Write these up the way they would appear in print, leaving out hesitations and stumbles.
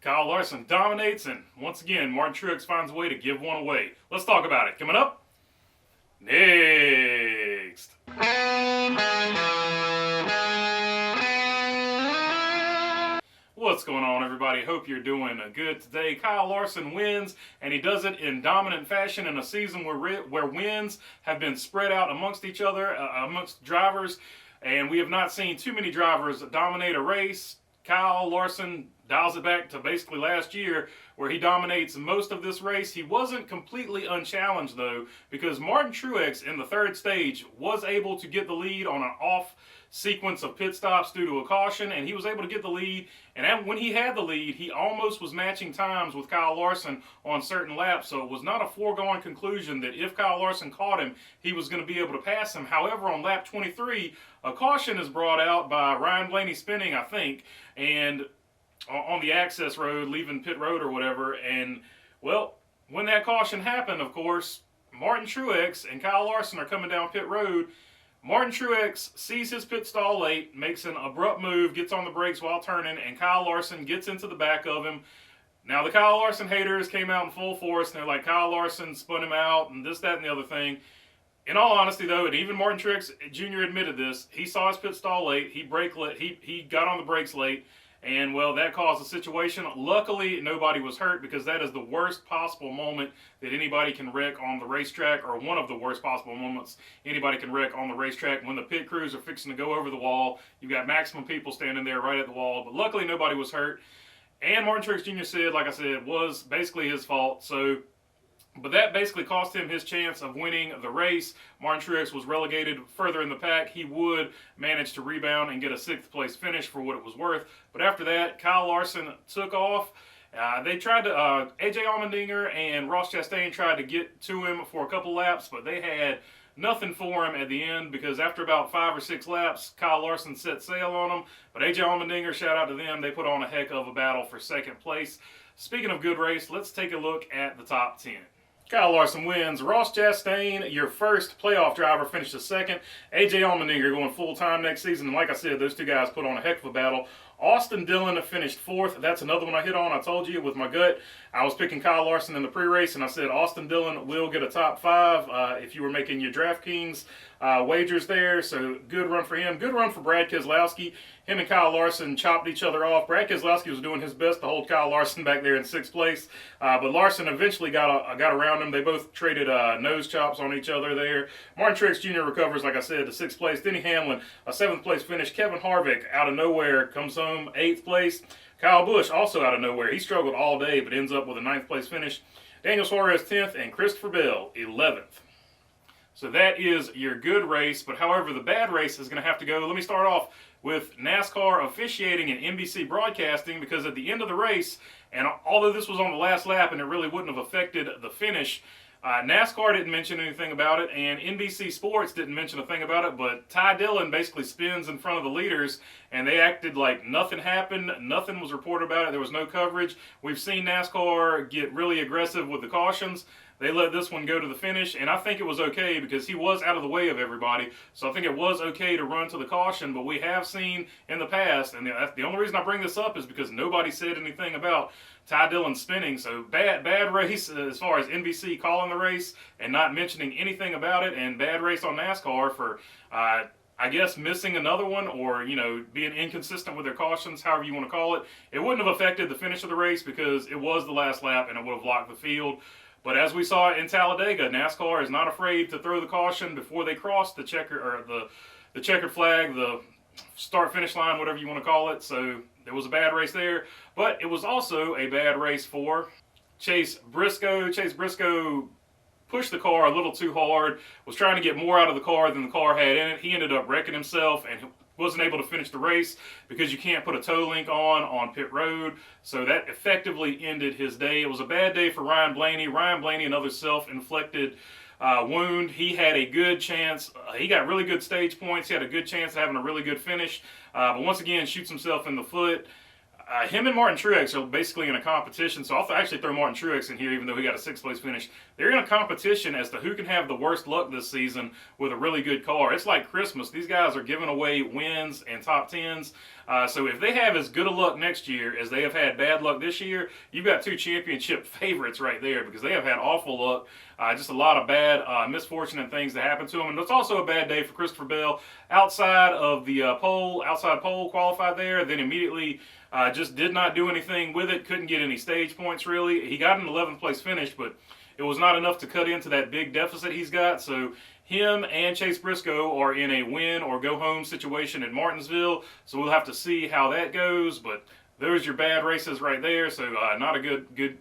Kyle Larson dominates, and once again, Martin Truex finds a way to give one away. Let's talk about it. Coming up next. What's going on, everybody? Hope you're doing good today. Kyle Larson wins, and he does it in dominant fashion in a season where wins have been spread out amongst each other, amongst drivers, and we have not seen too many drivers dominate a race. Kyle Larson dials it back to basically last year, where he dominates most of this race. He wasn't completely unchallenged, though, because Martin Truex in the third stage was able to get the lead on an off sequence of pit stops due to a caution, and he was able to get the lead. And when he had the lead, he almost was matching times with Kyle Larson on certain laps, so it was not a foregone conclusion that if Kyle Larson caught him, he was going to be able to pass him. However, on lap 23, a caution is brought out by Ryan Blaney spinning, I think, and on the access road, leaving pit road or whatever. And, well, when that caution happened, of course, Martin Truex and Kyle Larson are coming down pit road. Martin Truex sees his pit stall late, makes an abrupt move, gets on the brakes while turning, and Kyle Larson gets into the back of him. Now, the Kyle Larson haters came out in full force, and they're like, Kyle Larson spun him out, and this, that, and the other thing. In all honesty, though, and even Martin Truex Jr. admitted this, he saw his pit stall late, he got on the brakes late, and, well, that caused a situation. Luckily, nobody was hurt, because that is the worst possible moment that anybody can wreck on the racetrack, or one of the worst possible moments anybody can wreck on the racetrack. When the pit crews are fixing to go over the wall, you've got maximum people standing there right at the wall. But luckily, nobody was hurt. And Martin Truex Jr. said, like I said, it was basically his fault. But that basically cost him his chance of winning the race. Martin Truex was relegated further in the pack. He would manage to rebound and get a 6th place finish for what it was worth. But after that, Kyle Larson took off. They tried to, AJ Allmendinger and Ross Chastain tried to get to him for a couple laps, but they had nothing for him at the end, because after about 5 or 6 laps, Kyle Larson set sail on him. But AJ Allmendinger, shout out to them, they put on a heck of a battle for 2nd place. Speaking of good race, let's take a look at the top 10. Kyle Larson wins. Ross Chastain, your first playoff driver, finished 2nd. AJ Allmendinger going full-time next season. And like I said, those two guys put on a heck of a battle. Austin Dillon finished 4th. That's another one I hit on. I told you with my gut. I was picking Kyle Larson in the pre-race, and I said Austin Dillon will get a top 5 if you were making your DraftKings wagers there. So good run for him. Good run for Brad Keselowski. Him and Kyle Larson chopped each other off. Brad Keselowski was doing his best to hold Kyle Larson back there in 6th place. But Larson eventually got around him. They both traded nose chops on each other there. Martin Truex Jr. recovers, like I said, to 6th place. Denny Hamlin, a 7th place finish. Kevin Harvick, out of nowhere, comes home 8th place. Kyle Busch, also out of nowhere. He struggled all day, but ends up with a 9th place finish. Daniel Suarez, 10th, and Christopher Bell, 11th. So that is your good race, but however, the bad race is going to have to go. Let me start off with NASCAR officiating and NBC broadcasting, because at the end of the race, and although this was on the last lap and it really wouldn't have affected the finish, NASCAR didn't mention anything about it, and NBC Sports didn't mention a thing about it, but Ty Dillon basically spins in front of the leaders, and they acted like nothing happened, nothing was reported about it, there was no coverage. We've seen NASCAR get really aggressive with the cautions. They let this one go to the finish, and I think it was okay because he was out of the way of everybody. So I think it was okay to run to the caution, but we have seen in the past, and that's the only reason I bring this up is because nobody said anything about Ty Dillon spinning. So bad race as far as NBC calling the race and not mentioning anything about it, and bad race on NASCAR for I guess missing another one, or being inconsistent with their cautions, however you want to call it. It wouldn't have affected the finish of the race because it was the last lap and it would have locked the field. But as we saw in Talladega, NASCAR is not afraid to throw the caution before they cross the the checkered flag, the start-finish line, whatever you want to call it. So there was a bad race there, but it was also a bad race for Chase Briscoe. Chase Briscoe pushed the car a little too hard, was trying to get more out of the car than the car had in it. He ended up wrecking himself and wasn't able to finish the race because you can't put a tow link on pit road. So that effectively ended his day. It was a bad day for Ryan Blaney. Ryan Blaney, another self-inflicted wound. He had a good chance. He got really good stage points. He had a good chance of having a really good finish. But once again, shoots himself in the foot. Him and Martin Truex are basically in a competition, so I'll actually throw Martin Truex in here even though he got a 6th place finish. They're in a competition as to who can have the worst luck this season with a really good car. It's like Christmas. These guys are giving away wins and top 10s. So if they have as good a luck next year as they have had bad luck this year, you've got two championship favorites right there, because they have had awful luck. Just a lot of bad misfortune and things that happen to them. And it's also a bad day for Christopher Bell. Outside of the outside pole qualified there, then immediately just did not do anything with it. Couldn't get any stage points really. He got an 11th place finish, but it was not enough to cut into that big deficit he's got. So him and Chase Briscoe are in a win or go home situation in Martinsville. So we'll have to see how that goes. But there's your bad races right there. So not a good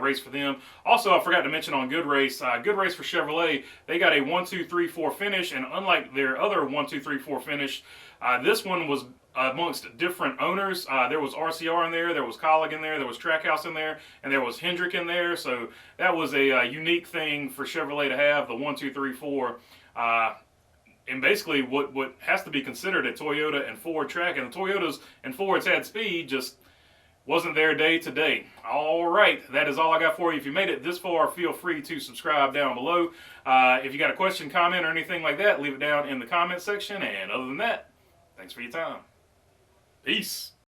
race for them. Also, I forgot to mention on good race for Chevrolet. They got a 1, 2, 3, 4 finish, and unlike their other 1, 2, 3, 4 finish, this one was amongst different owners. There was RCR in there was Colleague in there was Trackhouse in there, and there was Hendrick in there. So that was a unique thing for Chevrolet to have, the 1, 2, 3, 4. And basically what has to be considered a Toyota and Ford track, and the Toyotas and Fords had speed, just wasn't there day to day. All right, that is all I got for you. If you made it this far, feel free to subscribe down below. If you got a question, comment, or anything like that, leave it down in the comment section. And other than that, thanks for your time. Peace.